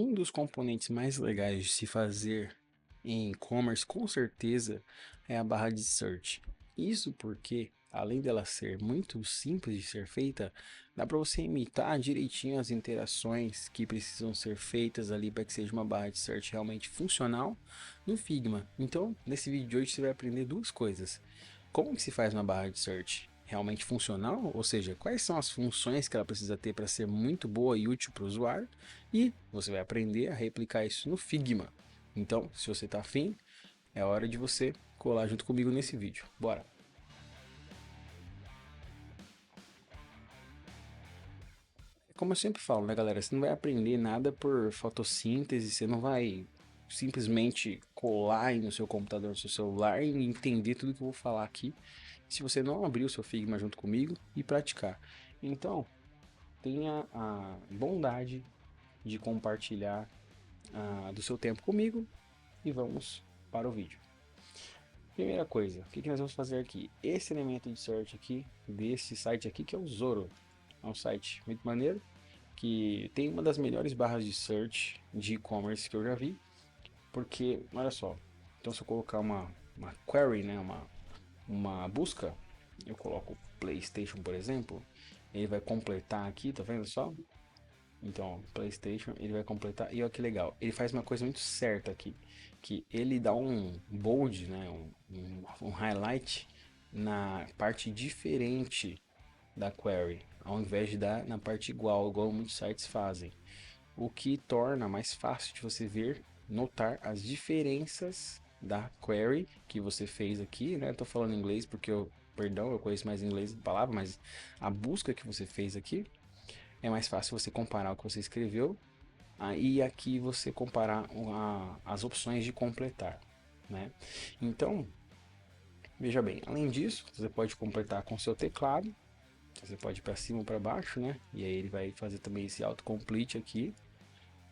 Um dos componentes mais legais de se fazer em e-commerce, com certeza, é a barra de search. Isso porque, além dela ser muito simples de ser feita, dá para você imitar direitinho as interações que precisam ser feitas ali para que seja uma barra de search realmente funcional no Figma. Então, nesse vídeo de hoje você vai aprender duas coisas. Como que se faz uma barra de search realmente funcional, ou seja, quais são as funções que ela precisa ter para ser muito boa e útil para o usuário, e você vai aprender a replicar isso no Figma. Então, se você está afim, é hora de você colar junto comigo nesse vídeo. Bora! Como eu sempre falo, né, galera? Você não vai aprender nada por fotossíntese, você não vai simplesmente colar aí no seu computador, no seu celular e entender tudo que eu vou falar aqui, se você não abrir o seu Figma junto comigo e praticar. Então, tenha a bondade de compartilhar do seu tempo comigo e vamos para o vídeo. Primeira coisa, o que nós vamos fazer aqui? Esse elemento de search aqui, desse site aqui, que é o Zoro. É um site muito maneiro, que tem uma das melhores barras de search de e-commerce que eu já vi. Porque, olha só, então se eu colocar uma query, né, uma busca, eu coloco PlayStation, por exemplo, ele vai completar aqui, tá vendo só? Então, PlayStation, ele vai completar. E olha que legal, ele faz uma coisa muito certa aqui, que ele dá um bold, né, um highlight na parte diferente da query, ao invés de dar na parte igual muitos sites fazem. O que torna mais fácil de você ver, notar as diferenças da query que você fez aqui, né? Tô falando inglês porque perdão, eu conheço mais inglês da palavra, mas a busca que você fez aqui é mais fácil você comparar o que você escreveu e aqui você comparar as opções de completar, né? Então, veja bem, além disso, você pode completar com seu teclado, você pode ir para cima ou para baixo, né? E aí ele vai fazer também esse autocomplete aqui.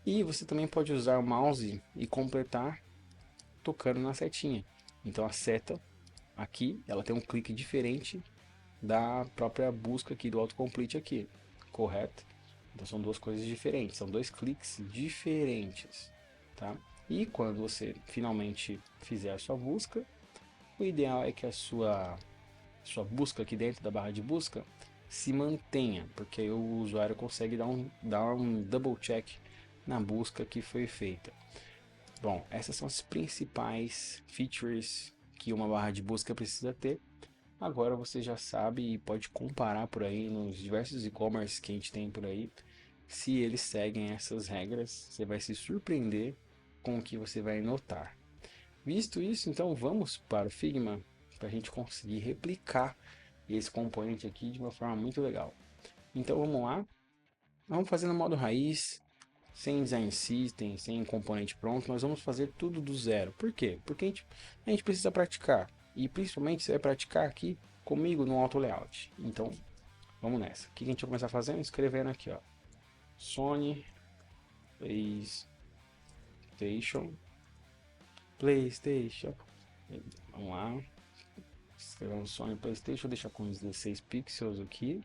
E você também pode usar o mouse e completar tocando na setinha. Então a seta aqui, ela tem um clique diferente da própria busca aqui do autocomplete aqui, correto? Então são duas coisas diferentes, são dois cliques diferentes, tá? E quando você finalmente fizer a sua busca, o ideal é que a sua busca aqui dentro da barra de busca se mantenha, porque aí o usuário consegue dar um double check na busca que foi feita. Bom, essas são as principais features que uma barra de busca precisa ter. Agora você já sabe e pode comparar por aí nos diversos e-commerce que a gente tem por aí. Se eles seguem essas regras, você vai se surpreender com o que você vai notar. Visto isso, então vamos para o Figma para a gente conseguir replicar esse componente aqui de uma forma muito legal. Então vamos lá, vamos fazer no modo raiz, sem design system, sem componente pronto, nós vamos fazer tudo do zero. Por quê? Porque a gente precisa praticar. E principalmente você vai praticar aqui comigo no auto layout. Então, vamos nessa. O que a gente vai começar fazendo? Escrevendo aqui, ó. Sony PlayStation. PlayStation. Vamos lá. Escrevemos Sony PlayStation, deixar com 16 pixels aqui.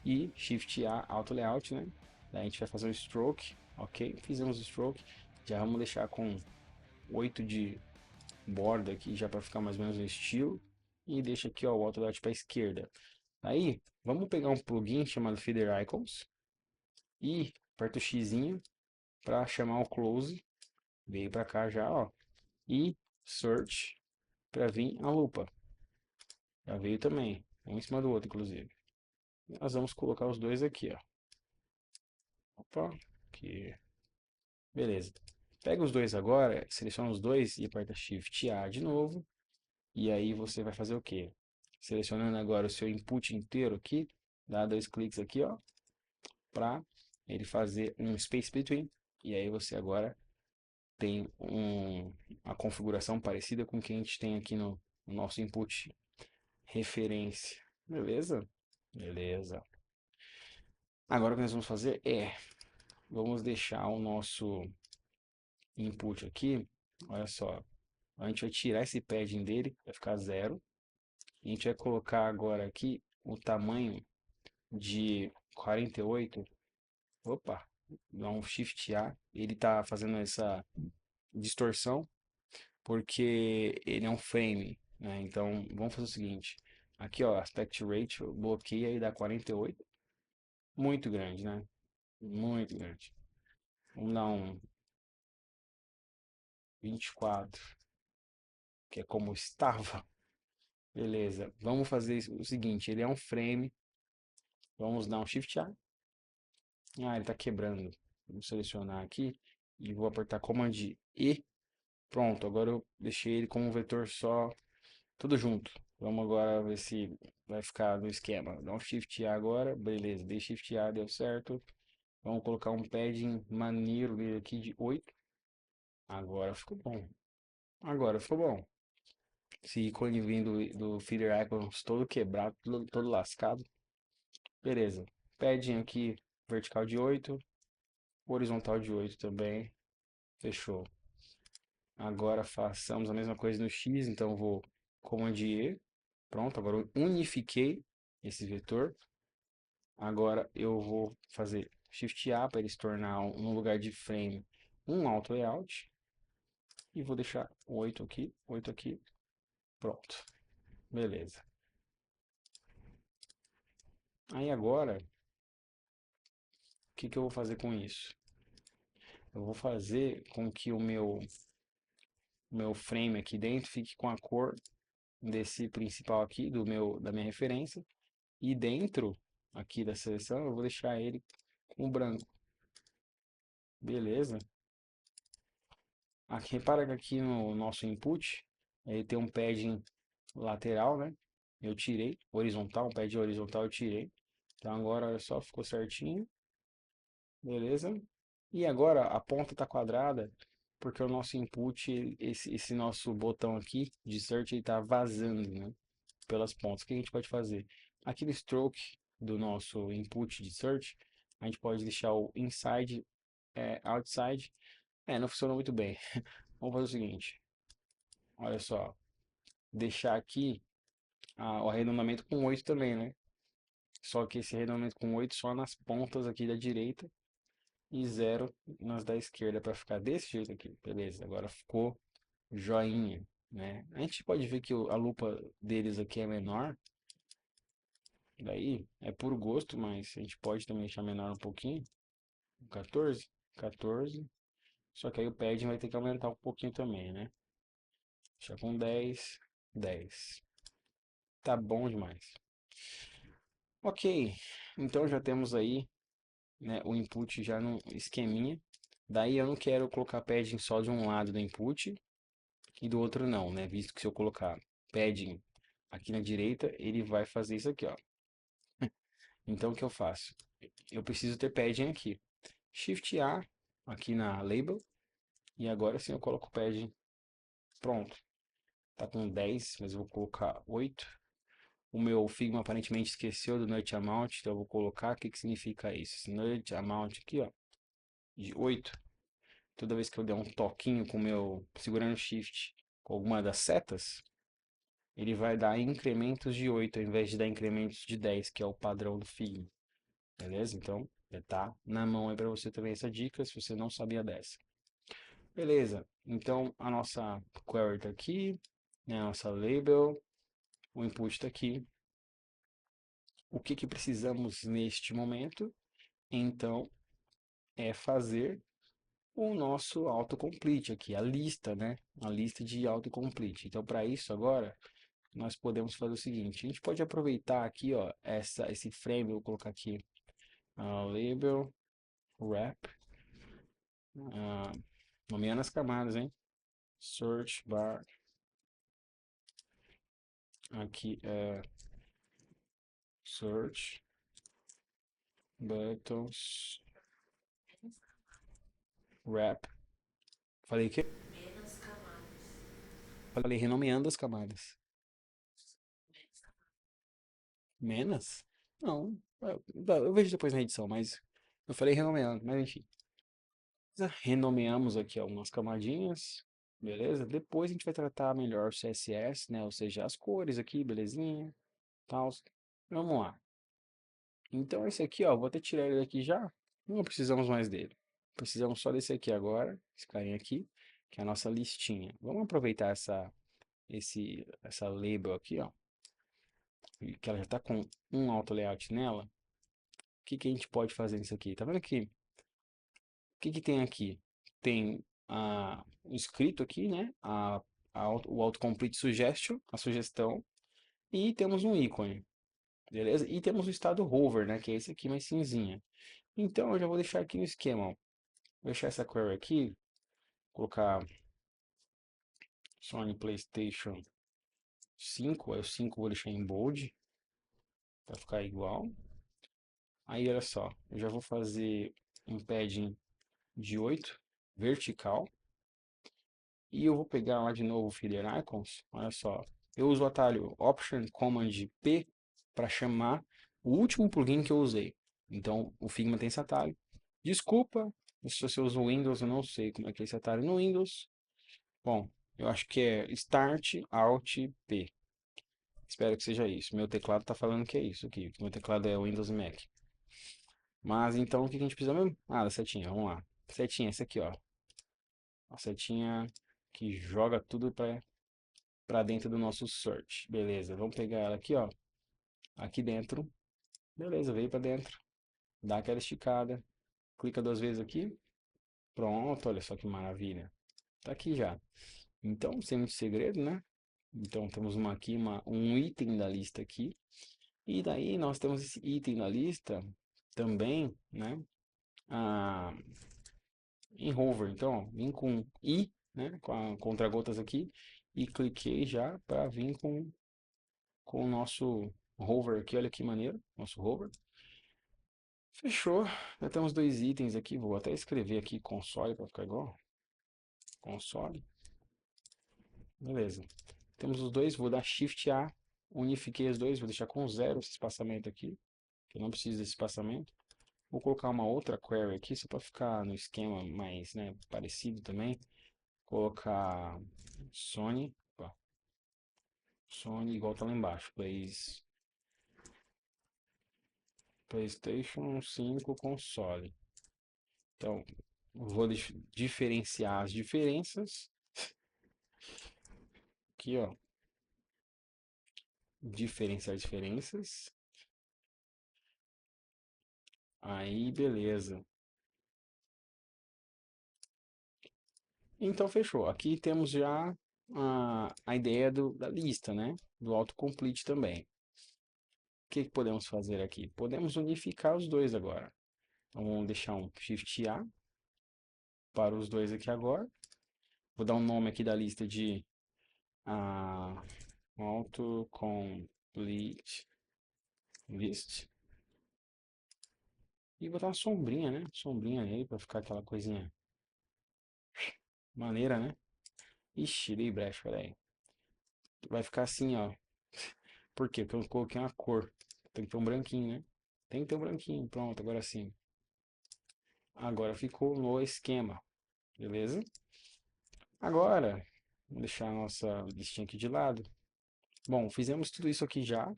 E Shift A Auto Layout, né? Daí a gente vai fazer o stroke, ok? Fizemos o stroke. Já vamos deixar com 8 de borda aqui já para ficar mais ou menos no estilo. E deixa aqui ó, o Auto Layout para a esquerda. Aí, vamos pegar um plugin chamado Feeder Icons e aperta o X para chamar o Close. Veio para cá já, ó. E Search para vir a lupa. Já veio também, um em cima do outro, inclusive. Nós vamos colocar os dois aqui, ó. Opa, aqui. Beleza. Pega os dois agora, seleciona os dois e aperta Shift A de novo. E aí você vai fazer o quê? Selecionando agora o seu input inteiro aqui, dá dois cliques aqui, ó, para ele fazer um space between. E aí você agora tem uma configuração parecida com o que a gente tem aqui no nosso input referência. Beleza? Beleza. Agora o que nós vamos fazer vamos deixar o nosso input aqui, olha só, a gente vai tirar esse padding dele, vai ficar zero. A gente vai colocar agora aqui o tamanho de 48. Opa! dá um Shift A. Ele tá fazendo essa distorção porque ele é um frame, né? Então, vamos fazer o seguinte. Aqui, ó, aspect ratio, bloqueia e dá 48. Muito grande, né? Muito grande. Vamos dar um 24, que é como estava. Beleza. Vamos fazer o seguinte, ele é um frame. Vamos dar um Shift A. Ah, ele tá quebrando. Vou selecionar aqui e vou apertar Command E. Pronto, agora eu deixei ele como um vetor só, tudo junto. Vamos agora ver se vai ficar no esquema. Dá um Shift A agora, beleza, dei Shift A, deu certo. Vamos colocar um padding maneiro nele aqui de 8. Agora ficou bom. Agora ficou bom. Esse ícone vindo do Feeder Icons todo quebrado, todo lascado. Beleza. Padding aqui, vertical de 8, horizontal de 8 também. Fechou. Agora façamos a mesma coisa no X, então vou Command E. Pronto, agora eu unifiquei esse vetor. Agora eu vou fazer Shift A para ele se tornar no lugar de frame um auto layout. E vou deixar 8 aqui, 8 aqui. Pronto. Beleza. Aí agora, o que que eu vou fazer com isso? Eu vou fazer com que o meu frame aqui dentro fique com a cor desse principal aqui, da minha referência. E dentro aqui da seleção eu vou deixar ele com branco. Beleza? Aqui, repara que aqui no nosso input, ele tem um padding lateral, né? Eu tirei, horizontal, um padding horizontal eu tirei. Então agora olha só, ficou certinho. Beleza? E agora a ponta está quadrada, porque o nosso input, esse nosso botão aqui de search, ele está vazando, né? Pelas pontas. O que a gente pode fazer? Aqui no stroke do nosso input de search, a gente pode deixar o inside, outside. Não funcionou muito bem. Vamos fazer o seguinte. Olha só. Deixar aqui o arredondamento com 8 também, né? Só que esse arredondamento com 8 só nas pontas aqui da direita e 0 nas da esquerda para ficar desse jeito aqui. Beleza, agora ficou joinha, né? A gente pode ver que a lupa deles aqui é menor. Daí é por gosto, mas a gente pode também deixar menor um pouquinho. 14, 14. Só que aí o padding vai ter que aumentar um pouquinho também, né? Deixar com 10, 10. Tá bom demais. Ok, então já temos aí, né, o input já no esqueminha. Daí eu não quero colocar padding só de um lado do input e do outro não, né? Visto que se eu colocar padding aqui na direita, ele vai fazer isso aqui, ó. Então o que eu faço? Eu preciso ter padding aqui. Shift A aqui na label e agora sim eu coloco o padding. Pronto. Tá com 10, mas eu vou colocar 8. O meu Figma aparentemente esqueceu do nudge amount, então eu vou colocar. O que que significa isso? Esse nudge amount aqui, ó, de 8. Toda vez que eu der um toquinho com o meu, segurando o shift com alguma das setas, ele vai dar incrementos de 8 ao invés de dar incrementos de 10, que é o padrão do Figma. Beleza? Então, já tá na mão aí para você também essa dica, se você não sabia dessa. Beleza. Então, a nossa query tá aqui, né? A nossa label, o input está aqui. O que que precisamos neste momento? Então, é fazer o nosso autocomplete aqui, a lista, né? A lista de autocomplete. Então, para isso agora, nós podemos fazer o seguinte, a gente pode aproveitar aqui, ó, esse frame, eu vou colocar aqui, label, wrap, nomeando as camadas, hein? Search bar, aqui é search, buttons, wrap. Falei que? Menos camadas. Falei renomeando as camadas. Menos? Não. Eu vejo depois na edição, mas eu falei renomeando, mas enfim. Renomeamos aqui algumas camadinhas, beleza? Depois a gente vai tratar melhor o CSS, né? Ou seja, as cores aqui, belezinha, tal. Vamos lá. Então esse aqui, ó, vou até tirar ele daqui já. Não precisamos mais dele. Precisamos só desse aqui agora, esse carinha aqui, que é a nossa listinha. Vamos aproveitar essa label aqui, ó, que ela já tá com um auto layout nela. O que que a gente pode fazer nisso aqui? Tá vendo aqui? O que que tem aqui? Tem o escrito aqui, né? O autocomplete suggestion, a sugestão, e temos um ícone, beleza? E temos o estado hover, né? Que é esse aqui mais cinzinha. Então eu já vou deixar aqui no esquema, ó. Vou deixar essa query aqui, colocar Sony PlayStation 5, aí o 5 eu vou deixar em bold, para ficar igual. Aí olha só, eu já vou fazer um padding de 8 vertical. E eu vou pegar lá de novo o Feeder Icons. Olha só, eu uso o atalho Option Command P para chamar o último plugin que eu usei. Então o Figma tem esse atalho. Desculpa se você usa o Windows, eu não sei como é que é esse atalho no Windows. Bom, eu acho que é Start Alt P. Espero que seja isso. Meu teclado está falando que é isso aqui. Meu teclado é Windows e Mac. Mas então o que a gente precisa mesmo? Ah, da setinha, vamos lá. Setinha, essa aqui, ó. A setinha que joga tudo para dentro do nosso search. Beleza, vamos pegar ela aqui, ó. Aqui dentro. Beleza, veio para dentro. Dá aquela esticada. Clica 2 vezes aqui. Pronto, olha só que maravilha. Tá aqui já. Então, sem muito segredo, né? Então, temos um item da lista aqui. E daí nós temos esse item da lista também, né? Ah, em hover. Então, ó, vim com I, né? Com a contra-gotas aqui. E cliquei já para vir com o nosso hover aqui. Olha que maneiro, nosso hover. Fechou. Já temos 2 itens aqui. Vou até escrever aqui console para ficar igual. Console. Beleza. Temos os dois. Vou dar Shift A. Unifiquei os dois. Vou deixar com 0 esse espaçamento aqui. Que eu não preciso desse espaçamento. Vou colocar uma outra query aqui, só para ficar no esquema mais, né, parecido também. Colocar Sony. Ó, Sony igual tá lá embaixo. PlayStation 5 console. Então, vou diferenciar as diferenças. Aqui, ó. Diferenciar diferenças. Aí, beleza. Então, fechou. Aqui temos já a ideia da lista, né? Do autocomplete também. O que podemos fazer aqui? Podemos unificar os dois agora. Então, vamos deixar um Shift A para os dois aqui agora. Vou dar um nome aqui da lista de uh, autocomplete list. E botar uma sombrinha, né? Sombrinha nele pra ficar aquela coisinha maneira, né? Ixi, dei brecha, peraí. Vai ficar assim, ó. Por quê? Porque eu coloquei uma cor. Tem que ter um branquinho, né? Tem que ter um branquinho. Pronto, agora sim. Agora ficou no esquema. Beleza? Agora, vamos deixar a nossa listinha aqui de lado. Bom, fizemos tudo isso aqui já.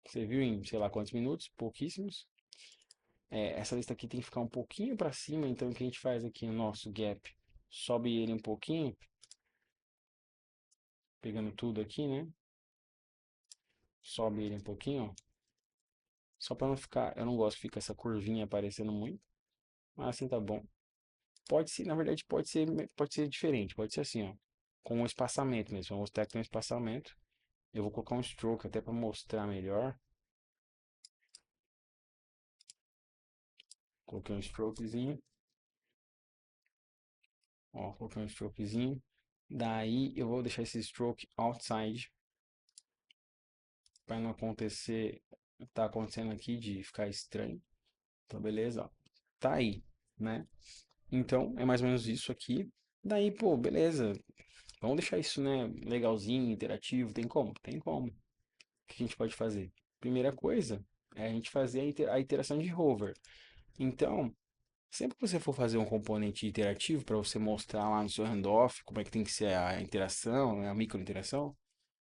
Você viu em sei lá quantos minutos? Pouquíssimos. Essa lista aqui tem que ficar um pouquinho para cima. Então, o que a gente faz aqui no nosso gap? Sobe ele um pouquinho. Pegando tudo aqui, né? Sobe ele um pouquinho, ó. Só para não ficar, eu não gosto que fica essa curvinha aparecendo muito, mas assim tá bom. Pode ser, na verdade, pode ser diferente, pode ser assim, ó, com um espaçamento mesmo. Vou mostrar que tem um espaçamento. Eu vou colocar um stroke até para mostrar melhor. Coloquei um strokezinho, ó, coloquei um strokezinho. Daí eu vou deixar esse stroke outside para não acontecer, tá acontecendo aqui de ficar estranho. Então, beleza, ó. Tá aí, né? Então, é mais ou menos isso aqui. Daí, pô, beleza. Vamos deixar isso, né, legalzinho, interativo. Tem como? Tem como. O que a gente pode fazer? Primeira coisa é a gente fazer a iteração de hover. Então, sempre que você for fazer um componente interativo para você mostrar lá no seu handoff como é que tem que ser a interação, né, a micro interação,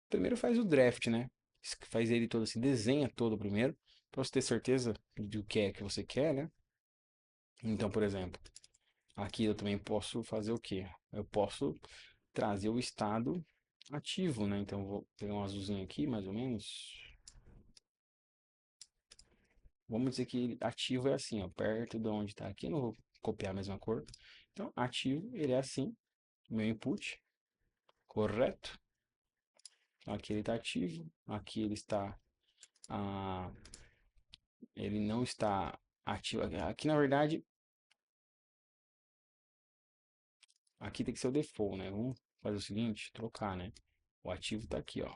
primeiro faz o draft, né? Faz ele todo assim, desenha todo primeiro, para você ter certeza do que é que você quer, né? Então, por exemplo, aqui eu também posso fazer o quê? Eu posso trazer o estado ativo, né? Então, eu vou pegar um azulzinho aqui, mais ou menos. Vamos dizer que ativo é assim, ó, perto de onde está aqui. Eu não vou copiar a mesma cor. Então, ativo, ele é assim, meu input, correto? Aqui ele está ativo, aqui ele está, ah, ele não está ativo. Aqui, na verdade, aqui tem que ser o default, né? Vamos fazer o seguinte, trocar, né? O ativo está aqui, ó.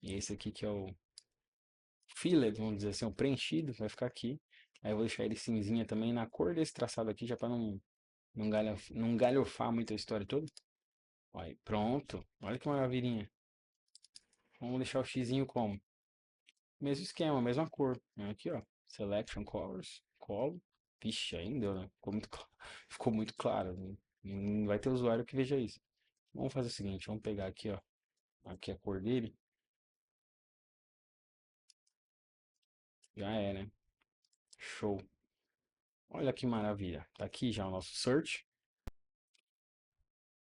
E esse aqui que é o filler, vamos dizer assim, o preenchido, vai ficar aqui. Aí eu vou deixar ele cinzinha também na cor desse traçado aqui, já para não galhofar muito a história toda. Aí, pronto. Olha que maravilhinha. Vamos deixar o xizinho como? Mesmo esquema, mesma cor. Aqui, ó. Selection Colors. Colo. Vixe, aí não deu, né? Ficou muito claro. Não vai ter usuário que veja isso. Vamos fazer o seguinte, vamos pegar aqui, ó. Aqui a cor dele. Já é, né? Show. Olha que maravilha. Tá aqui já o nosso search.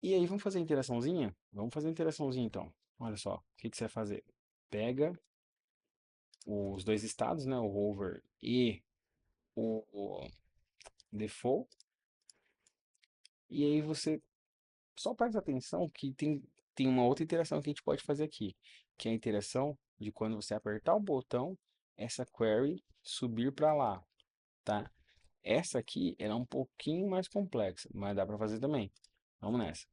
E aí, vamos fazer a interaçãozinha? Vamos fazer a interaçãozinha então. Olha só, o que que você vai fazer? Pega os dois estados, né? O hover e o default. E aí você só presta atenção que tem uma outra interação que a gente pode fazer aqui, que é a interação de quando você apertar o botão, essa query subir para lá, tá? Essa aqui ela é um pouquinho mais complexa, mas dá para fazer também. Vamos nessa.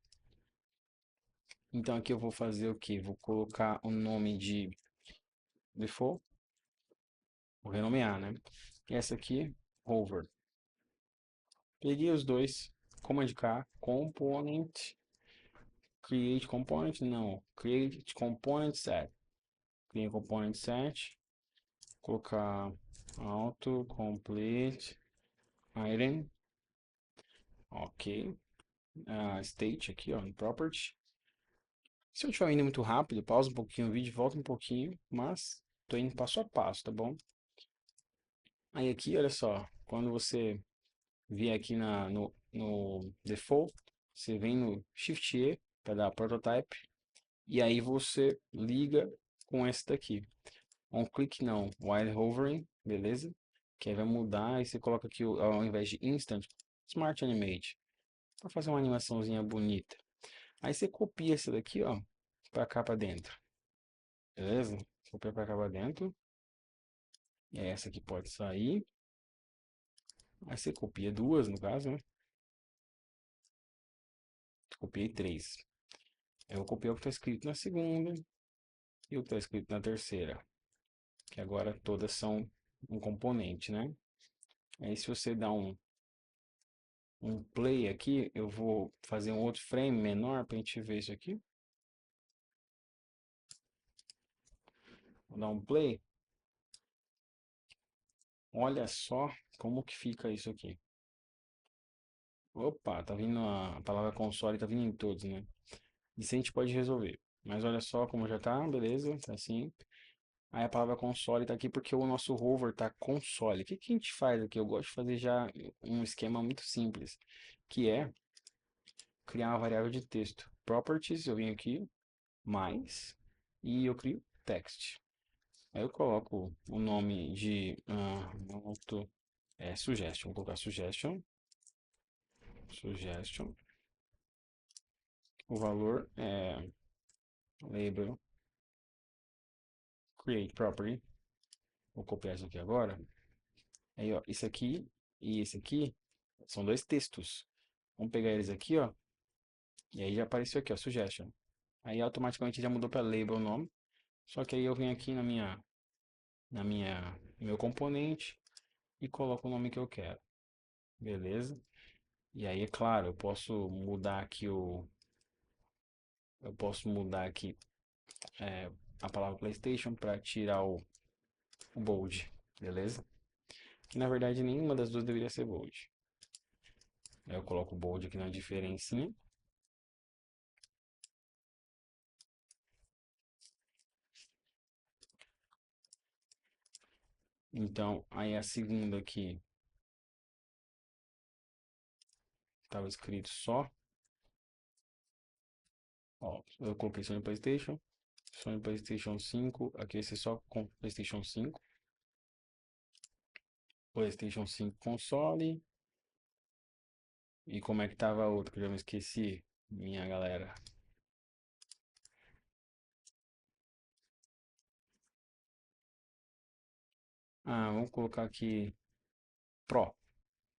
Então aqui eu vou fazer o que? Vou colocar o nome de default, vou renomear, né? E essa aqui, hover. Peguei os dois, Command K, component, create component, não, create component set. Criei component set, colocar auto complete item, ok. State aqui, ó, no property. Se eu estiver indo muito rápido, pausa um pouquinho o vídeo, volta um pouquinho, mas tô indo passo a passo, tá bom? Aí aqui, olha só, quando você vier aqui no default, você vem no Shift E para dar prototype, e aí você liga com esse daqui. On click não, while hovering, beleza? Que aí vai mudar e você coloca aqui ao invés de instant, smart animate, para fazer uma animaçãozinha bonita. Aí você copia esse daqui, ó, para cá para dentro, beleza? Copia para cá para dentro. E aí essa aqui pode sair. Aí você copia duas, no caso, né? Copiei três. Eu vou copiar o que está escrito na segunda e o que está escrito na terceira, que agora todas são um componente, né? Aí se você dá um play aqui, eu vou fazer um outro frame menor para a gente ver isso aqui. Vou dar um play. Olha só como que fica isso aqui. Opa, tá vindo a palavra console, tá vindo em todos, né? Isso a gente pode resolver. Mas olha só como já tá, beleza, tá assim. Aí a palavra console tá aqui porque o nosso hover tá console. O que que a gente faz aqui? Eu gosto de fazer já um esquema muito simples, que é criar uma variável de texto. Properties, eu venho aqui, mais, e eu crio text. Aí eu coloco o nome de suggestion. Vou colocar suggestion. O valor é label create property. Vou copiar isso aqui agora. Aí, ó, isso aqui e esse aqui são dois textos. Vamos pegar eles aqui, ó. E aí já apareceu aqui, ó, suggestion. Aí automaticamente já mudou para label o nome. Só que aí eu venho aqui no meu componente e coloco o nome que eu quero. Beleza? E aí, é claro, eu posso mudar aqui a palavra PlayStation para tirar o bold, beleza? Que na verdade nenhuma das duas deveria ser bold. Aí eu coloco o bold aqui na diferencinha. Então, aí a segunda aqui tava escrito só. Ó, eu coloquei Sony PlayStation. Sony PlayStation 5. Aqui vai ser só com PlayStation 5. PlayStation 5 console. E como é que tava a outra que eu já me esqueci, minha galera? Ah, vamos colocar aqui Pro.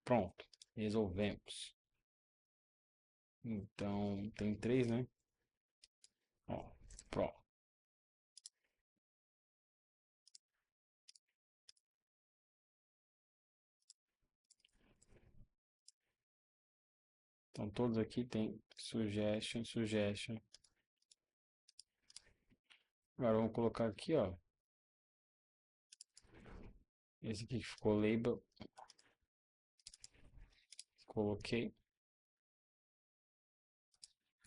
Pronto. Resolvemos. Então, tem três, né? Ó, Pro. Então, todos aqui tem suggestion, suggestion. Agora, vamos colocar aqui, ó. Esse aqui que ficou label. Coloquei.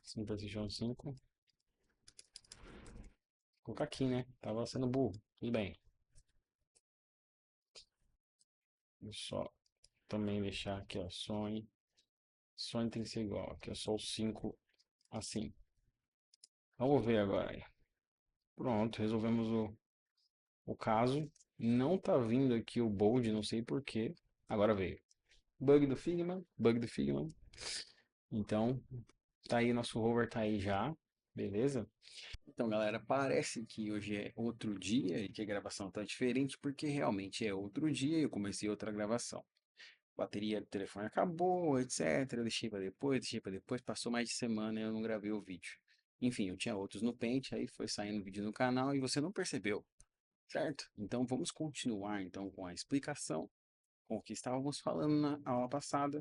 Sim, PlayStation 5. Vou colocar aqui, né? Tava sendo burro. Tudo bem. Vou só também deixar aqui, ó. Sony. Sony tem que ser igual. Aqui é só o 5 assim. Vamos ver agora. Pronto, resolvemos o caso. Não tá vindo aqui o bold, não sei por quê. Agora veio. Bug do Figma, bug do Figma. Então, tá aí, nosso rover tá aí já. Beleza? Então, galera, parece que hoje é outro dia e que a gravação tá diferente, porque realmente é outro dia e eu comecei outra gravação. A bateria do telefone acabou, etc. Eu deixei pra depois, passou mais de semana e eu não gravei o vídeo. Enfim, eu tinha outros no pente, aí foi saindo vídeo no canal e você não percebeu, certo? Então vamos continuar então com a explicação, com o que estávamos falando na aula passada.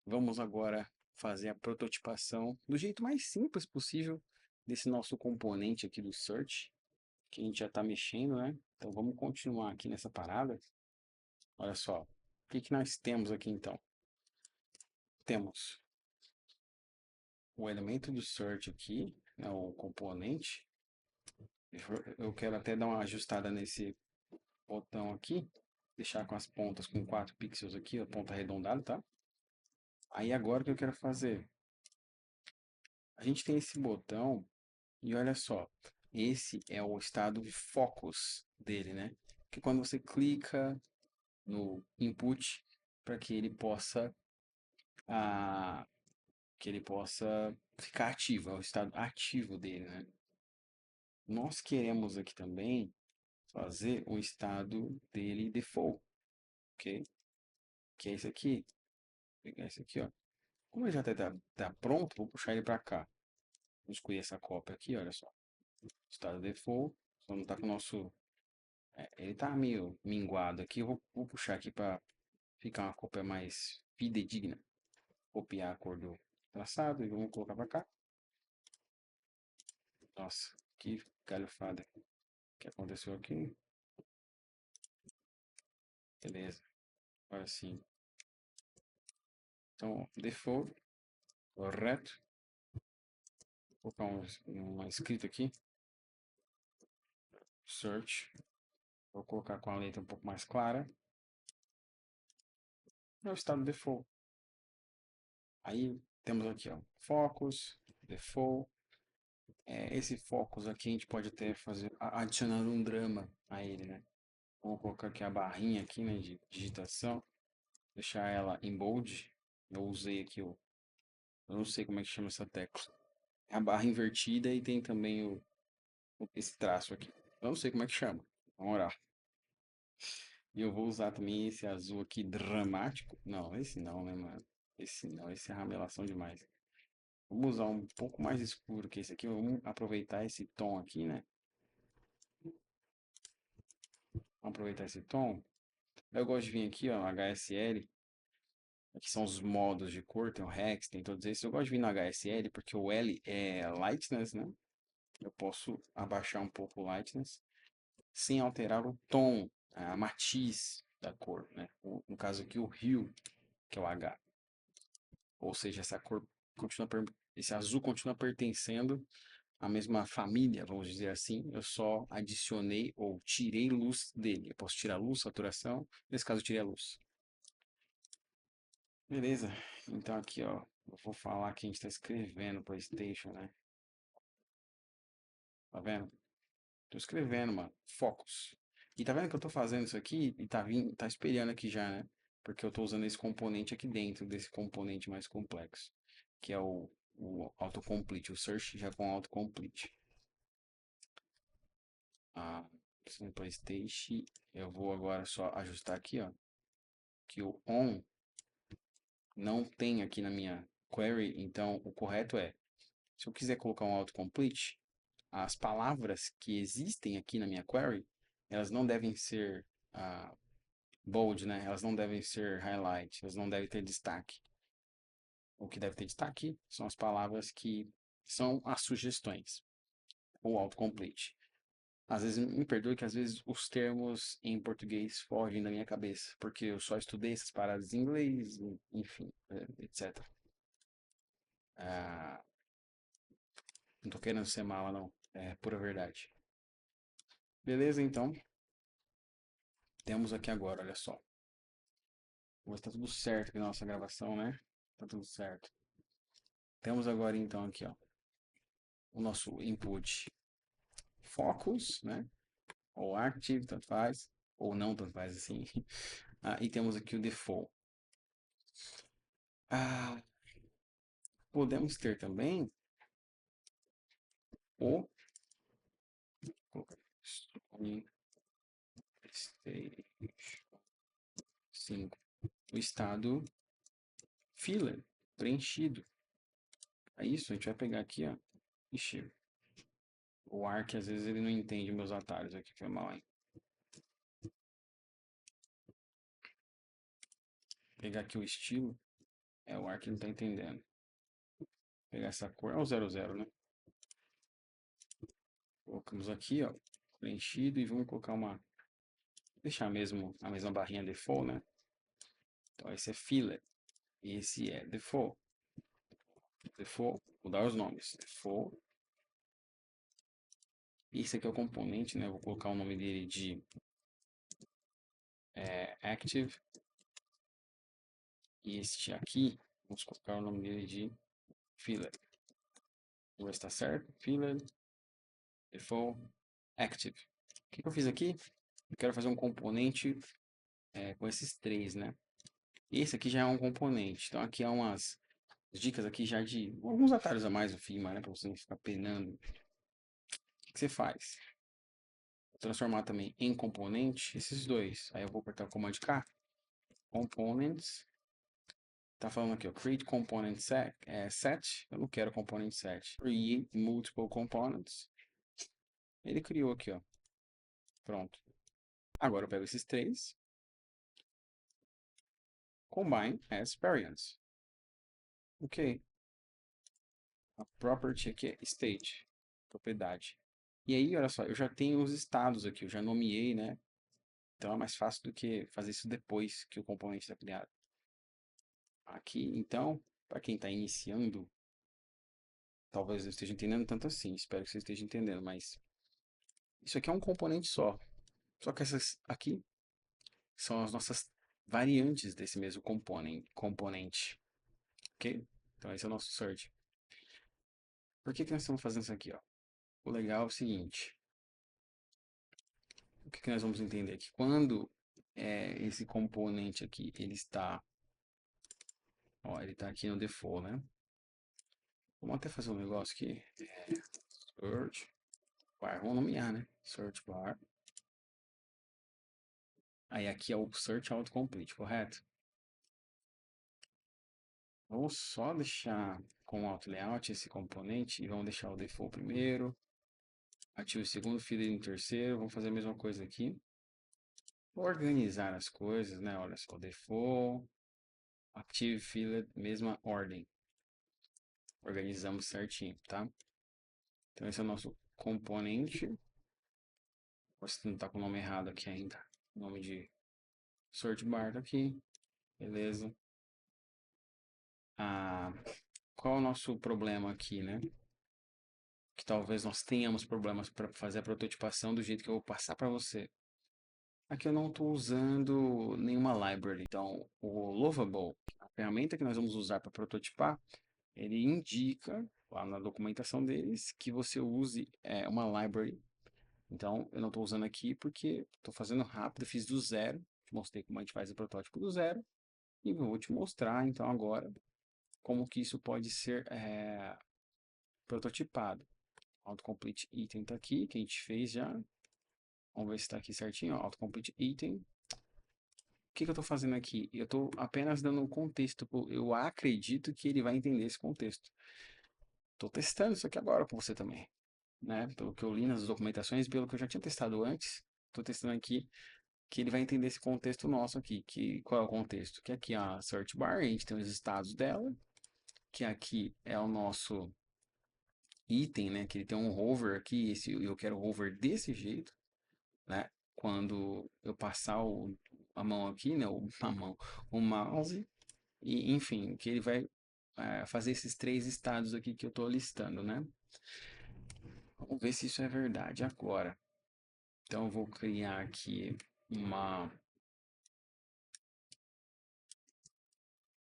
Vamos agora fazer a prototipação do jeito mais simples possível desse nosso componente aqui do search, que a gente já está mexendo, né? Então vamos continuar aqui nessa parada. Olha só, o que que nós temos aqui então? Temos o elemento do search aqui, né, o componente. Eu quero até dar uma ajustada nesse botão aqui, deixar com as pontas com 4 pixels aqui, a ponta arredondada, tá? Aí agora o que eu quero fazer? A gente tem esse botão e olha só, esse é o estado de focus dele, né? Que quando você clica no input para ah, que ele possa ficar ativo, é o estado ativo dele, né? Nós queremos aqui também fazer o estado dele default, ok? Que é esse aqui. Vou pegar esse aqui, ó. Como ele já tá pronto, vou puxar ele para cá. Vou escolher essa cópia aqui, olha só. Estado default, só não tá com o nosso. Ele tá meio minguado aqui. Eu vou puxar aqui para ficar uma cópia mais fidedigna. Copiar a cor do traçado e vamos colocar para cá. Nossa, que galhofada. O que aconteceu aqui? Beleza, agora sim. Então, default, correto. Vou colocar uma escrita aqui. Search. Vou colocar com a letra um pouco mais clara. É o estado default. Aí temos aqui, ó, focus, default. Esse focus aqui a gente pode até fazer, adicionando um drama a ele, né? Vou colocar aqui a barrinha aqui, né, de digitação. Deixar ela em bold. Eu usei aqui eu não sei como é que chama essa tecla. É a barra invertida e tem também esse traço aqui. Eu não sei como é que chama. Vamos orar. E eu vou usar também esse azul aqui dramático. Não, esse não, né, mano? Esse não, esse é ramelação demais. Vamos usar um pouco mais escuro que esse aqui. Vamos aproveitar esse tom aqui, né? Vamos aproveitar esse tom. Eu gosto de vir aqui, ó, no HSL. Aqui são os modos de cor, tem o Hex, tem todos esses. Eu gosto de vir no HSL porque o L é Lightness, né? Eu posso abaixar um pouco o Lightness sem alterar o tom, a matiz da cor, né? No caso aqui o Hue, que é o H. Ou seja, essa cor continua, esse azul continua pertencendo à mesma família, vamos dizer assim. Eu só adicionei ou tirei luz dele. Eu posso tirar luz, saturação. Nesse caso, eu tirei a luz. Beleza, então aqui ó, eu vou falar que a gente tá escrevendo PlayStation, né? Tá vendo? Tô escrevendo, mano. Focus. E tá vendo que eu tô fazendo isso aqui e tá espelhando aqui já, né? Porque eu tô usando esse componente aqui dentro desse componente mais complexo, que é o autocomplete, o search já com autocomplete. Ah, no PlayStation, eu vou agora só ajustar aqui, ó, que o on não tem aqui na minha query, então o correto é, se eu quiser colocar um autocomplete, as palavras que existem aqui na minha query, elas não devem ser bold, né? Elas não devem ser highlight, elas não devem ter destaque. O que deve ter destaque são as palavras que são as sugestões, ou autocomplete. Às vezes, me perdoe que às vezes os termos em português fogem da minha cabeça, porque eu só estudei essas paradas em inglês, enfim, etc. Ah, não tô querendo ser mala, não. É pura verdade. Beleza, então. Temos aqui agora, olha só. Vou ver se tá tudo certo aqui na nossa gravação, né? Tá tudo certo. Temos agora, então, aqui, ó, o nosso input focus, né? Ou active, tanto faz. Ou não, tanto faz assim. E temos aqui o default. Ah, podemos ter também o sim, o estado filler preenchido. É isso, a gente vai pegar aqui, ó. Ixi, o Arc às vezes ele não entende meus atalhos aqui, foi mal, hein? Pegar aqui o estilo, o Arc não tá entendendo. Pegar essa cor, é o 00, né? Colocamos aqui, ó, preenchido e vamos colocar uma, deixar mesmo a mesma barrinha default, né? Então esse é filler, esse é default. Default, mudar os nomes. Default. Esse aqui é o componente, né? Eu vou colocar o nome dele de active. E este aqui, vamos colocar o nome dele de filler. Vou ver se está certo. Filler, default, active. O que eu fiz aqui? Eu quero fazer um componente com esses três, né? Esse aqui já é um componente. Então aqui há umas dicas aqui já de alguns atalhos a mais do Figma, né? Para você não ficar penando. O que você faz? Vou transformar também em componente esses dois. Aí eu vou apertar o Command K. Components. Tá falando aqui, ó, create component set. Eu não quero component set. Create multiple components. Ele criou aqui, ó. Pronto. Agora eu pego esses três. Combine as variants. Ok. A property aqui é state. Propriedade. E aí, olha só, eu já tenho os estados aqui. Eu já nomeei, né? Então é mais fácil do que fazer isso depois que o componente está criado. Aqui, então, para quem está iniciando, talvez eu esteja entendendo tanto assim. Espero que você esteja entendendo, mas isso aqui é um componente só. Só que essas aqui são as nossas variantes desse mesmo componente. Ok? Então esse é o nosso search. Por que nós estamos fazendo isso aqui? Ó? O legal é o seguinte. O que nós vamos entender aqui? Quando esse componente aqui, ele está aqui no default, né? Vamos até fazer um negócio aqui. Search bar. Vamos nomear, né? Search bar. Aí aqui é o search autocomplete, correto? Vamos só deixar com o auto layout esse componente e vamos deixar o default primeiro. Ativo o segundo, feeder em terceiro. Vamos fazer a mesma coisa aqui. Organizar as coisas, né? Olha só, default, active, feeder, mesma ordem. Organizamos certinho, tá? Então esse é o nosso componente. Você não está com o nome errado aqui ainda. O nome de search bar tá aqui. Beleza. Qual é o nosso problema aqui, né? Que talvez nós tenhamos problemas para fazer a prototipação do jeito que eu vou passar para você. Aqui eu não estou usando nenhuma library. Então, o Lovable, ferramenta que nós vamos usar para prototipar, ele indica lá na documentação deles que você use uma library. Então, eu não estou usando aqui porque estou fazendo rápido, fiz do zero, te mostrei como a gente faz o protótipo do zero, e vou te mostrar então agora como que isso pode ser prototipado. Autocomplete item está aqui, que a gente fez já. Vamos ver se está aqui certinho, ó, autocomplete item. O que eu estou fazendo aqui? Eu estou apenas dando um contexto. Eu acredito que ele vai entender esse contexto. Estou testando isso aqui agora com você também, né? Pelo que eu li nas documentações, pelo que eu já tinha testado antes, estou testando aqui que ele vai entender esse contexto nosso aqui. Qual é o contexto? Que aqui é a search bar, a gente tem os estados dela, que aqui é o nosso item, né? Que ele tem um hover aqui, eu quero o hover desse jeito, né? Quando eu passar a mão aqui, né? O mouse, e enfim, que ele vai fazer esses três estados aqui que eu estou listando, né? Vamos ver se isso é verdade agora. Então eu vou criar aqui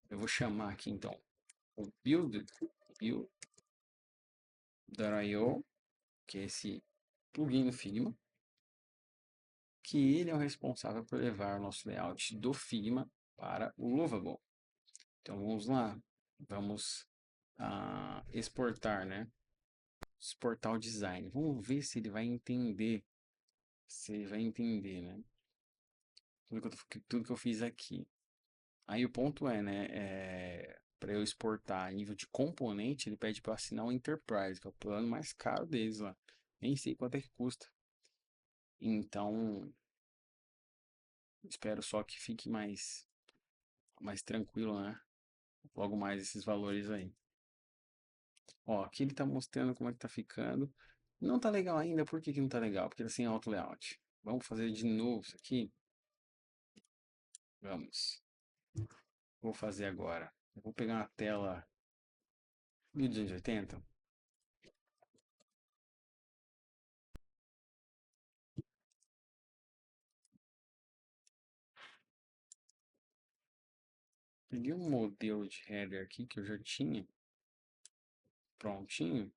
eu vou chamar aqui então o build.io, que é esse plugin no Figma, que ele é o responsável por levar o nosso layout do Figma para o Lovable. Então vamos lá, vamos exportar, né? Exportar o design. Vamos ver se ele vai entender, né? Tudo que eu fiz aqui. Aí o ponto é, né? Para eu exportar a nível de componente, ele pede para eu assinar o Enterprise, que é o plano mais caro deles lá. Nem sei quanto é que custa. Então, espero só que fique mais tranquilo, né? Logo mais esses valores aí. Ó, aqui ele tá mostrando como é que tá ficando. Não tá legal ainda. Por que que não tá legal? Porque ele é sem auto layout. Vamos fazer de novo isso aqui? Vamos. Vou fazer agora. Eu vou pegar uma tela 1280. Peguei um modelo de header aqui que eu já tinha prontinho.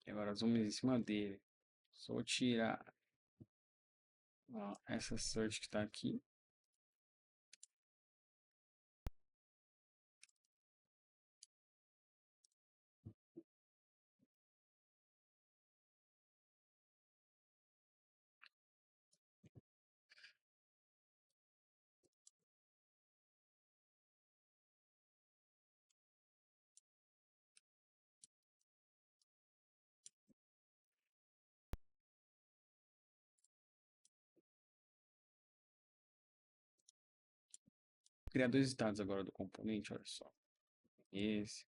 E agora zoom em cima dele. Só vou tirar essa search que está aqui. Vou criar dois estados agora do componente, olha só. Esse.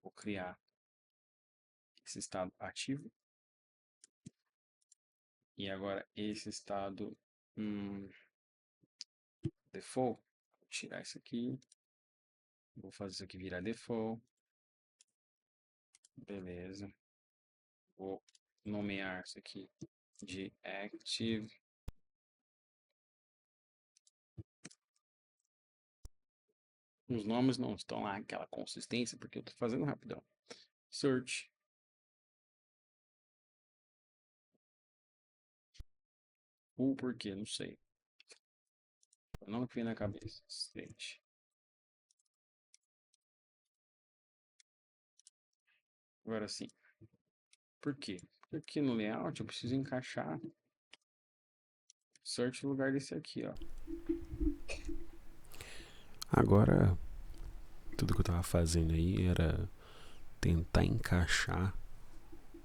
Vou criar esse estado ativo. E agora esse estado default. Vou tirar isso aqui. Vou fazer isso aqui virar default. Beleza. Vou nomear isso aqui de active. Os nomes não estão lá aquela consistência porque eu estou fazendo rapidão. Search. O porquê, não sei. Não me vem na cabeça. State. Agora sim. Por quê? Porque no layout eu preciso encaixar search no lugar desse aqui, ó. Agora, tudo que eu tava fazendo aí era tentar encaixar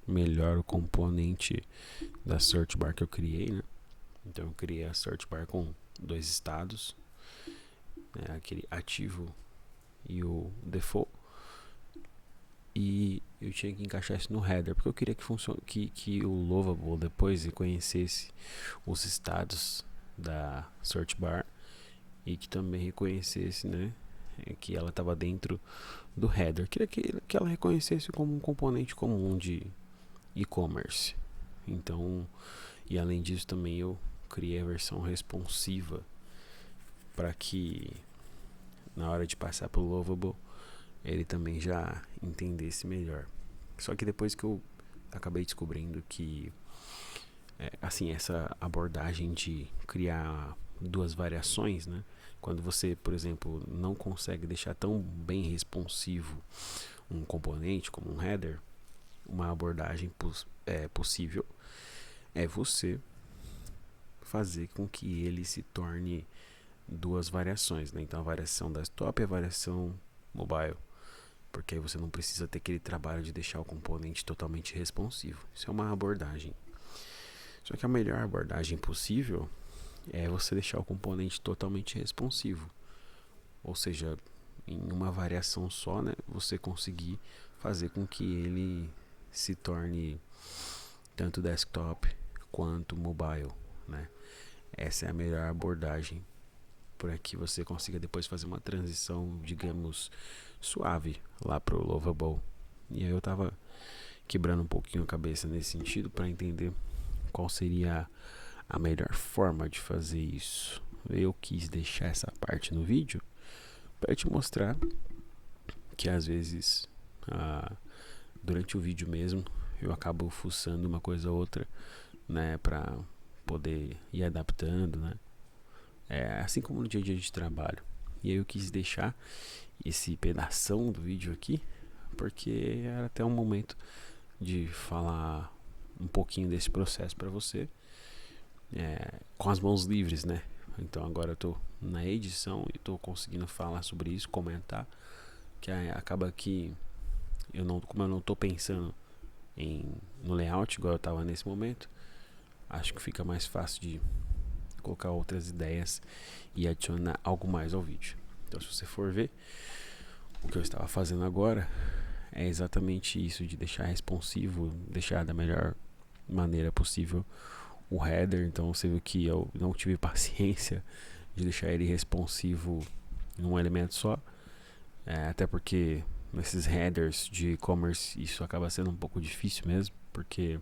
melhor o componente da search bar que eu criei, né? Então eu criei a search bar com dois estados, né? Aquele ativo e o default. E eu tinha que encaixar isso no header, porque eu queria que o Lovable depois reconhecesse os estados da search bar e que também reconhecesse, né, que ela estava dentro do header. Eu queria que ela reconhecesse como um componente comum de e-commerce. Então, e além disso também eu criei a versão responsiva para que na hora de passar pro Lovable ele também já entendesse melhor. Só que depois que eu acabei descobrindo que assim, essa abordagem de criar duas variações, né? Quando você, por exemplo, não consegue deixar tão bem responsivo um componente como um header, uma abordagem possível é você fazer com que ele se torne duas variações, né? Então a variação desktop e a variação mobile, porque aí você não precisa ter aquele trabalho de deixar o componente totalmente responsivo. Isso é uma abordagem. Só que a melhor abordagem possível é você deixar o componente totalmente responsivo, ou seja, em uma variação só, né, você conseguir fazer com que ele se torne tanto desktop quanto mobile, né? Essa é a melhor abordagem para que você consiga depois fazer uma transição, digamos, suave lá pro Lovable. E aí eu tava quebrando um pouquinho a cabeça nesse sentido para entender qual seria a melhor forma de fazer isso. Eu quis deixar essa parte no vídeo para te mostrar que às vezes durante o vídeo mesmo eu acabo fuçando uma coisa ou outra, né, para poder ir adaptando, né? Assim como no dia a dia de trabalho. E aí eu quis deixar esse pedação do vídeo aqui porque era até um momento de falar um pouquinho desse processo para você, com as mãos livres, né? Então agora eu tô na edição e tô conseguindo falar sobre isso, comentar, que acaba que como eu não tô pensando no layout igual eu tava nesse momento, acho que fica mais fácil de colocar outras ideias e adicionar algo mais ao vídeo. Então se você for ver, o que eu estava fazendo agora é exatamente isso, de deixar responsivo, deixar da melhor maneira possível o header. Então você viu que eu não tive paciência de deixar ele responsivo em um elemento só, até porque nesses headers de e-commerce isso acaba sendo um pouco difícil mesmo, porque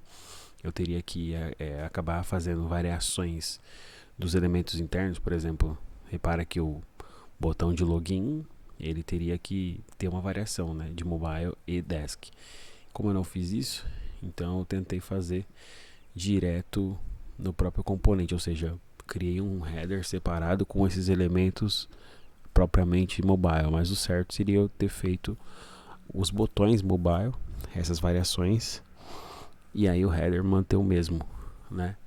eu teria que acabar fazendo variações dos elementos internos. Por exemplo, repara que o botão de login ele teria que ter uma variação, né, de mobile e desk. Como eu não fiz isso, então eu tentei fazer direto no próprio componente, ou seja, criei um header separado com esses elementos propriamente mobile, mas o certo seria eu ter feito os botões mobile, essas variações, e aí o header manter o mesmo, né?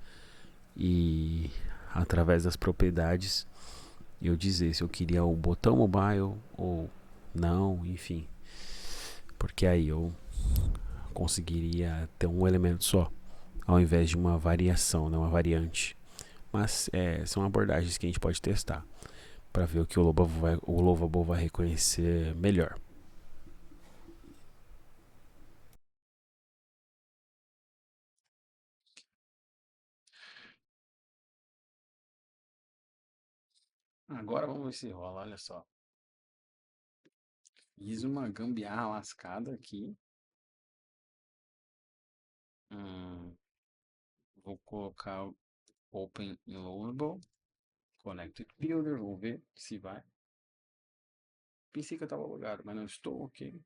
E através das propriedades eu dizer se eu queria o botão mobile ou não, enfim, porque aí eu conseguiria ter um elemento só, ao invés de uma variação, né, uma variante. Mas são abordagens que a gente pode testar para ver o que o Lovable vai reconhecer melhor. Agora vamos ver se rola, olha só. Fiz uma gambiarra lascada aqui. Hum, vou colocar o Open Enrollable, Connected Builder, vamos ver se vai. Pensei que eu estava logado, mas não estou, ok.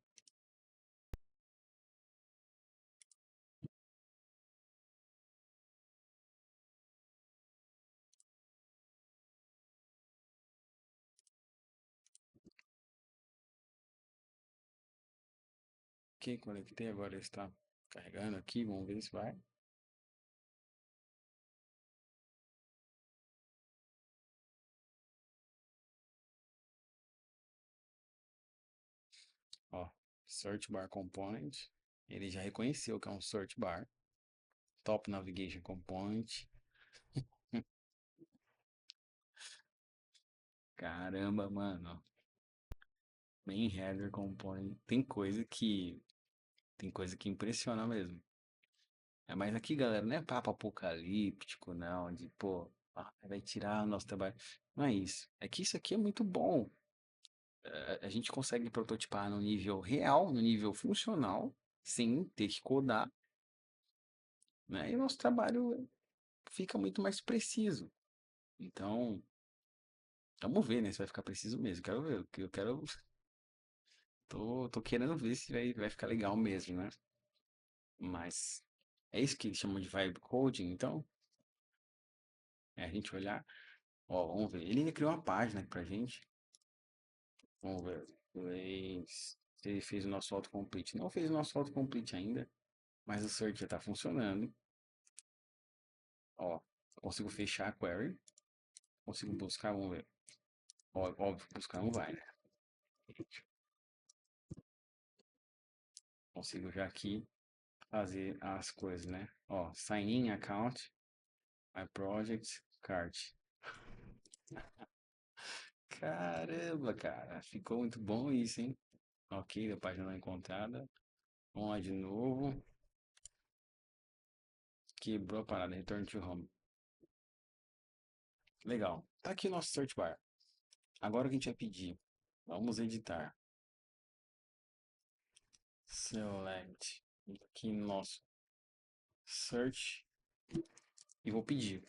Ok, conectei, agora está carregando aqui, vamos ver se vai. Ó, Search Bar Component, ele já reconheceu que é um Search Bar. Top Navigation Component. Caramba, mano. Main Header Component. Tem coisa que impressiona mesmo. Mas aqui, galera, não é papo apocalíptico, não, de, pô, vai tirar o nosso trabalho. Não é isso. É que isso aqui é muito bom. A gente consegue prototipar no nível real, no nível funcional, sem ter que codar, né? E o nosso trabalho fica muito mais preciso. Então, Vamos ver, né? Se vai ficar preciso mesmo. Quero ver. Eu quero. Tô querendo ver se vai ficar legal mesmo, né? Mas é isso que eles chamam de vibe coding, então. É a gente olhar. Ó, vamos ver. Ele ainda criou uma página aqui pra gente. Vamos ver. Se ele fez o nosso autocomplete. Não fez o nosso autocomplete ainda, mas o search já tá funcionando. Ó, consigo fechar a query. Consigo buscar, vamos ver. Ó, óbvio, buscar não vai, né? Consigo já aqui fazer as coisas, né? Ó, sign in account, my project, cart. Caramba, cara, ficou muito bom isso, hein? Ok, a página não encontrada. Vamos lá de novo. Quebrou a parada, return to home. Legal. Tá aqui o nosso search bar. Agora o que a gente vai pedir? Vamos editar. Select. Aqui no nosso search. E vou pedir.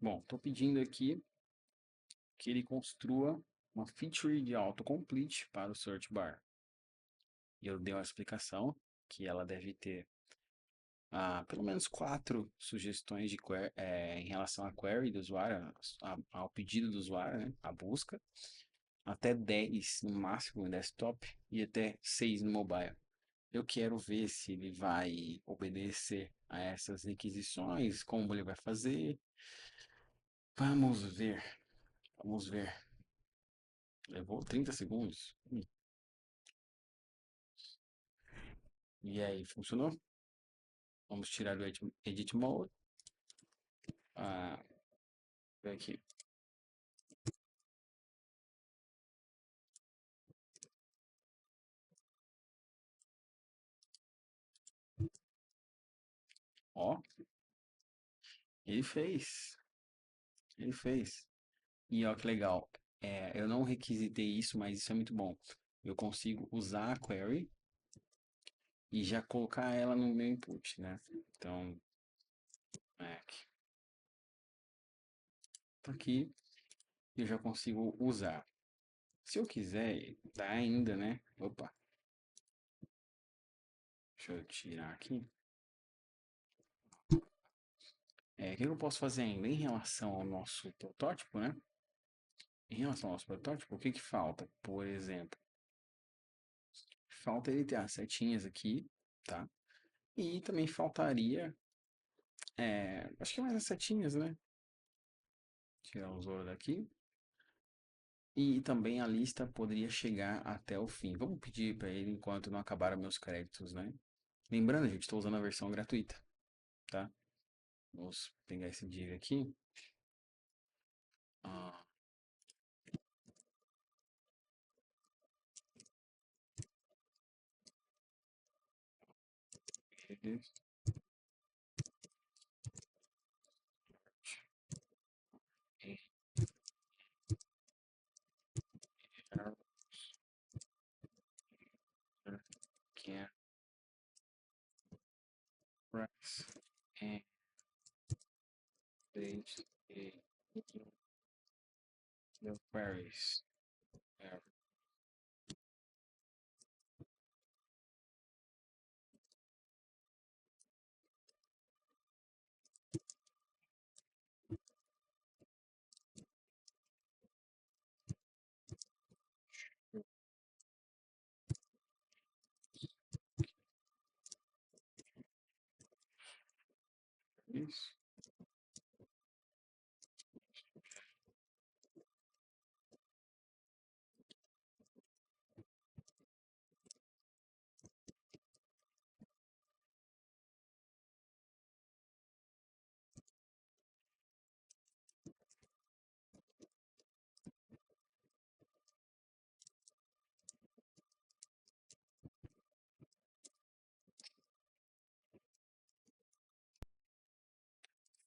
Bom, estou pedindo aqui que ele construa uma feature de autocomplete para o search bar. E eu dei uma explicação que ela deve ter pelo menos 4 sugestões em relação à query do usuário, ao pedido do usuário, né, a busca, até 10 no máximo no desktop e até 6 no mobile. Eu quero ver se ele vai obedecer a essas requisições, como ele vai fazer. Vamos ver, vamos ver. Levou 30 segundos. E aí, funcionou? Vamos tirar o edit mode. Ah, ver aqui. Ó, ele fez. Ele fez. E ó, que legal. Eu não requisitei isso, mas isso é muito bom. Eu consigo usar a query e já colocar ela no meu input, né? Então, aqui. Tá aqui, eu já consigo usar. Se eu quiser, dá ainda, né? Opa, deixa eu tirar aqui. O que eu posso fazer ainda em relação ao nosso protótipo, né? Em relação ao nosso protótipo, o que que falta? Por exemplo, falta ele ter as setinhas aqui, tá? E também faltaria, acho que mais as setinhas, né? Tirar o Zoro daqui. E também a lista poderia chegar até o fim. Vamos pedir para ele enquanto não acabaram meus créditos, né? Lembrando, gente, estou usando a versão gratuita, tá? Vamos pegar esse div aqui. Ah, can press and date the queries. Isso.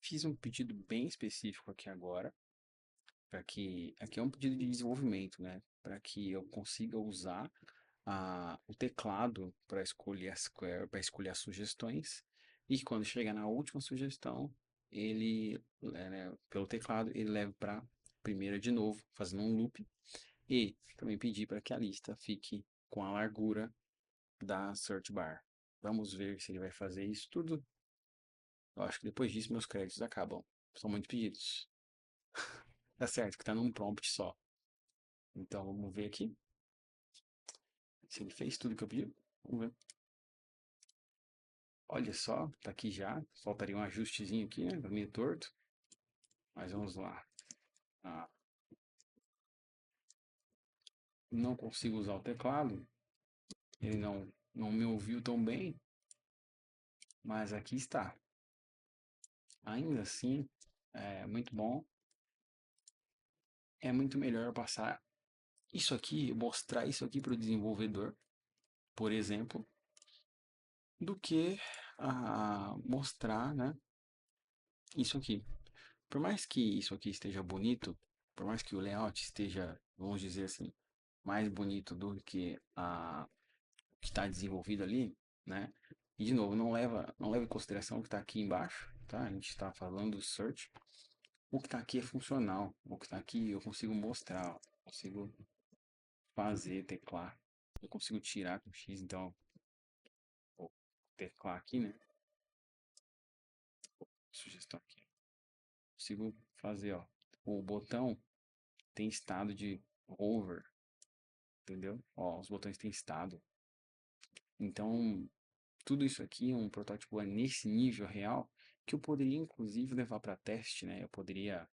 Fiz um pedido bem específico aqui agora, para que aqui é um pedido de desenvolvimento, né? Para que eu consiga usar o teclado para escolher para escolher as sugestões e que quando chegar na última sugestão, ele, né, pelo teclado, ele leva para primeira de novo, fazendo um loop. E também pedir para que a lista fique com a largura da search bar. Vamos ver se ele vai fazer isso tudo. Eu acho que depois disso meus créditos acabam. São muitos pedidos. Tá certo que tá num prompt só. Então vamos ver aqui se ele fez tudo que eu pedi. Vamos ver. Olha só, tá aqui já. Faltaria um ajustezinho aqui, né? Tá meio torto. Mas vamos lá. Ah, não consigo usar o teclado. Ele não me ouviu tão bem. Mas aqui está. Ainda assim, é muito bom. É muito melhor passar isso aqui, mostrar isso aqui para o desenvolvedor, por exemplo, do que mostrar, né, isso aqui. Por mais que isso aqui esteja bonito, por mais que o layout esteja, vamos dizer assim, mais bonito do que o que está desenvolvido ali, né? E de novo, não leva em consideração o que está aqui embaixo, tá? A gente está falando do search. O que está aqui é funcional. O que está aqui eu consigo mostrar, consigo fazer, teclar. Eu consigo tirar com X, então vou teclar aqui, né? Sugestão aqui. Consigo fazer, ó. O botão tem estado de over, entendeu? Ó, os botões têm estado. Então, tudo isso aqui é um protótipo nesse nível real que eu poderia inclusive levar para teste, né? Eu poderia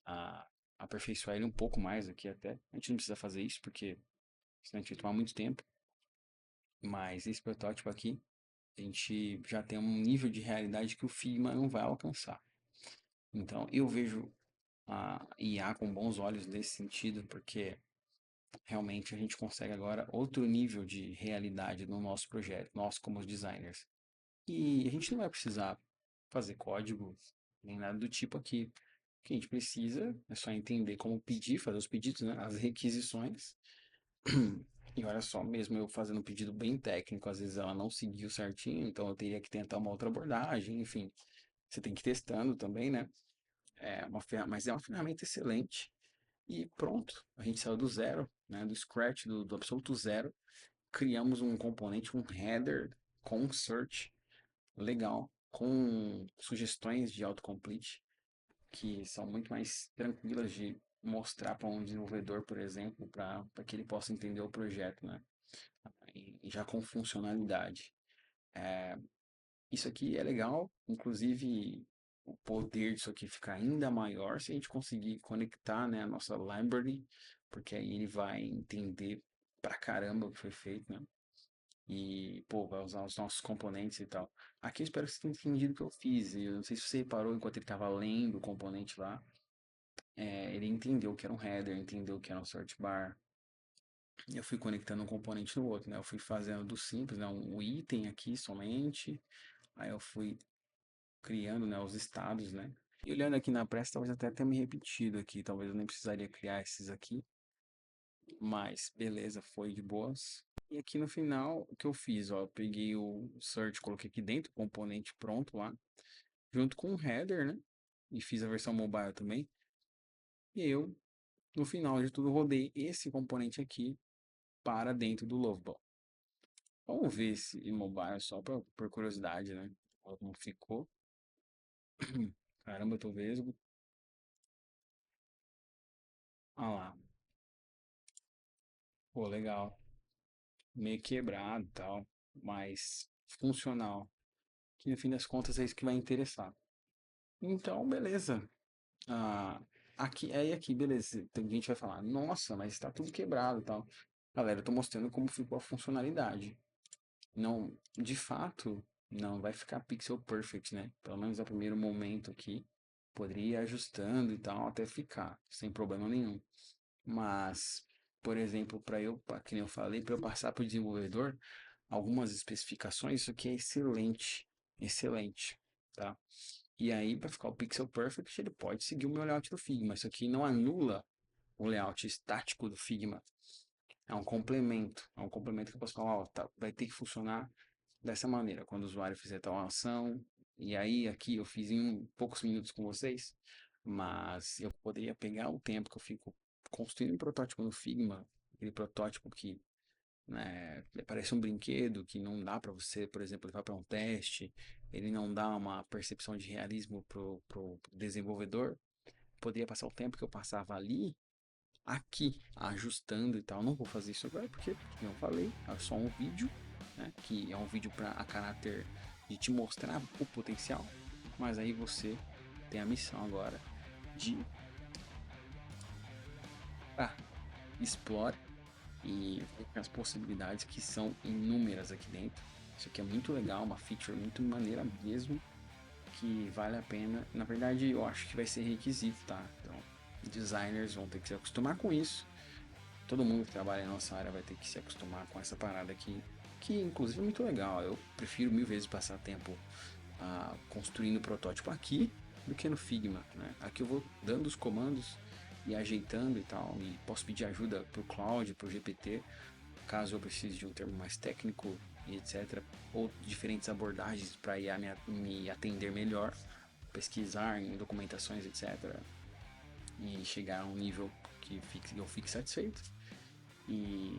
a, aperfeiçoar ele um pouco mais aqui até. A gente não precisa fazer isso porque senão a gente vai tomar muito tempo. Mas esse protótipo aqui, a gente já tem um nível de realidade que o Figma não vai alcançar. Então, eu vejo a IA com bons olhos nesse sentido, porque realmente a gente consegue agora outro nível de realidade no nosso projeto, nós como designers. E a gente não vai precisar fazer código nem nada do tipo aqui. O que a gente precisa é só entender como pedir, fazer os pedidos, né? As requisições. E olha só, mesmo eu fazendo um pedido bem técnico, às vezes ela não seguiu certinho, então eu teria que tentar uma outra abordagem, enfim. Você tem que ir testando também, né? Mas é uma ferramenta excelente. E pronto, a gente saiu do zero, né? Do scratch, do absoluto zero. Criamos um componente, um header com search legal, com sugestões de autocomplete que são muito mais tranquilas de mostrar para um desenvolvedor, por exemplo, para que ele possa entender o projeto, né? E já com funcionalidade. É, isso aqui é legal, inclusive o poder disso aqui fica ainda maior se a gente conseguir conectar, né, a nossa library, porque aí ele vai entender pra caramba o que foi feito, né? E, pô, vai usar os nossos componentes e tal. Aqui eu espero que você tenha entendido o que eu fiz. Eu não sei se você reparou enquanto ele estava lendo o componente lá. Ele entendeu que era um header, entendeu que era um search bar. Eu fui conectando um componente no outro, né? Eu fui fazendo do simples, né? Um item aqui somente. Aí eu fui criando, né, os estados, né? E olhando aqui na pressa, talvez até tenha me repetido aqui. Talvez eu nem precisaria criar esses aqui. Mas beleza, foi de boas. E aqui no final, o que eu fiz, ó, eu peguei o search, coloquei aqui dentro, o componente pronto lá, junto com o header, né? E fiz a versão mobile também. E eu, no final de tudo, rodei esse componente aqui para dentro do Lovable. Vamos ver esse mobile só por curiosidade, né? Como ficou. Caramba, eu tô vesgo. Ah lá. Pô, legal. Meio quebrado e tal, mas funcional. Que no fim das contas é isso que vai interessar. Então, beleza. Ah, aqui, beleza. Tem gente que vai falar, nossa, mas está tudo quebrado e tal. Galera, eu tô mostrando como ficou a funcionalidade. Não, de fato, não vai ficar pixel perfect, né? Pelo menos no primeiro momento aqui. Poderia ir ajustando e tal, até ficar, sem problema nenhum. Mas, por exemplo, que nem eu falei, para eu passar para o desenvolvedor algumas especificações, isso aqui é excelente, excelente, tá? E aí, para ficar o pixel perfect, ele pode seguir o meu layout do Figma. Isso aqui não anula o layout estático do Figma. É um complemento. É um complemento que eu posso falar, ó, tá, vai ter que funcionar dessa maneira. Quando o usuário fizer tal ação, e aí aqui eu fiz em poucos minutos com vocês, mas eu poderia pegar o tempo que eu fico construindo um protótipo no Figma, aquele protótipo que, né, parece um brinquedo que não dá para você, por exemplo, levar para um teste, ele não dá uma percepção de realismo pro desenvolvedor. Poderia passar o tempo que eu passava ali, aqui, ajustando e tal. Não vou fazer isso agora porque, como eu falei, é só um vídeo, né, que é um vídeo para a caráter de te mostrar o potencial, mas aí você tem a missão agora de explore e as possibilidades que são inúmeras aqui dentro. Isso aqui é muito legal, uma feature muito maneira mesmo, que vale a pena. Na verdade, eu acho que vai ser requisito, tá? Então, designers vão ter que se acostumar com isso. Todo mundo que trabalha na nossa área vai ter que se acostumar com essa parada aqui, que inclusive é muito legal. Eu prefiro mil vezes passar tempo construindo o protótipo aqui do que no Figma, né? Aqui eu vou dando os comandos e ajeitando e tal, e posso pedir ajuda pro Claude, pro GPT, caso eu precise de um termo mais técnico e etc. Ou diferentes abordagens para IA me atender melhor, pesquisar em documentações, etc. E chegar a um nível que eu fique satisfeito. E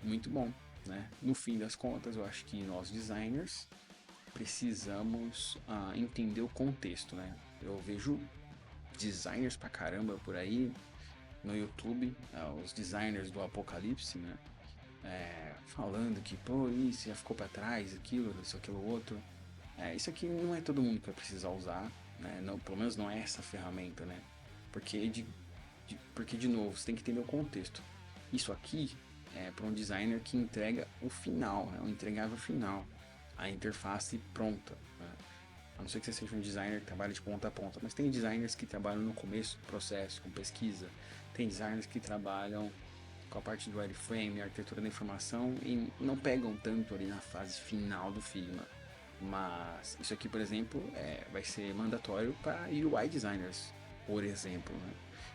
muito bom, né? No fim das contas, eu acho que nós designers precisamos entender o contexto, né? Eu vejo designers pra caramba por aí no YouTube, os designers do apocalipse, né? Falando que, pô, isso já ficou pra trás, aquilo, isso, aquilo, outro. Isso aqui não é todo mundo que vai precisar usar, né? Não, pelo menos não é essa ferramenta, né? Porque, porque, de novo, você tem que entender o contexto. Isso aqui é para um designer que entrega o final, é um entregável final, a interface pronta, né? A não ser que você seja um designer que trabalha de ponta a ponta, mas tem designers que trabalham no começo do processo, com pesquisa, tem designers que trabalham com a parte do wireframe, arquitetura da informação e não pegam tanto ali na fase final do Figma. Mas isso aqui, por exemplo, vai ser mandatório para UI designers, por exemplo, né?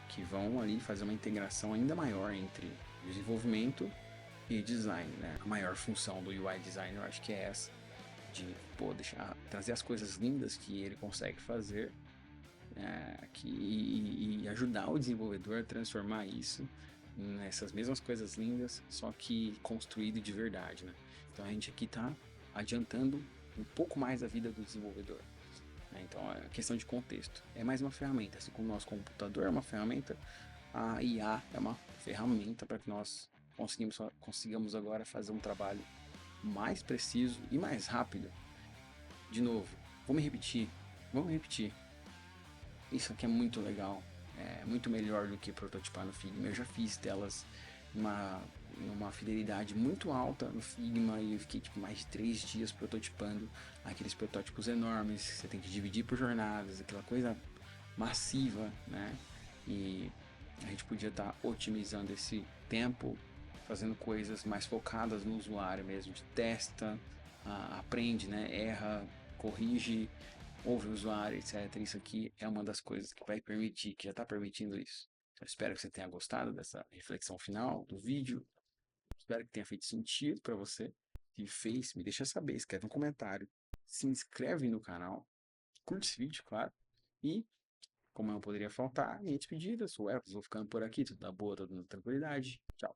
Que vão ali fazer uma integração ainda maior entre desenvolvimento e design, né? A maior função do UI designer, eu acho que é essa, de trazer as coisas lindas que ele consegue fazer, e ajudar o desenvolvedor a transformar isso nessas mesmas coisas lindas, só que construído de verdade, né? Então a gente aqui está adiantando um pouco mais a vida do desenvolvedor, né? Então é questão de contexto. É mais uma ferramenta, assim como o nosso computador é uma ferramenta, a IA é uma ferramenta para que nós consigamos agora fazer um trabalho mais preciso e mais rápido. De novo, vamos repetir. Isso aqui é muito legal, é muito melhor do que prototipar no Figma. Eu já fiz telas numa fidelidade muito alta no Figma e eu fiquei tipo mais de 3 dias prototipando aqueles protótipos enormes. Você tem que dividir por jornadas, aquela coisa massiva, né? E a gente podia estar otimizando esse tempo, fazendo coisas mais focadas no usuário mesmo, de testa, aprende, né? Erra, corrige, ouve o usuário, etc. Isso aqui é uma das coisas que vai permitir, que já está permitindo isso. Eu espero que você tenha gostado dessa reflexão final do vídeo. Espero que tenha feito sentido para você. Se fez, me deixa saber, escreve um comentário, se inscreve no canal, curte esse vídeo, claro. E, como não poderia faltar, minha despedida, sou o Elvis, vou ficando por aqui, tudo na boa, tudo na tranquilidade. Tchau.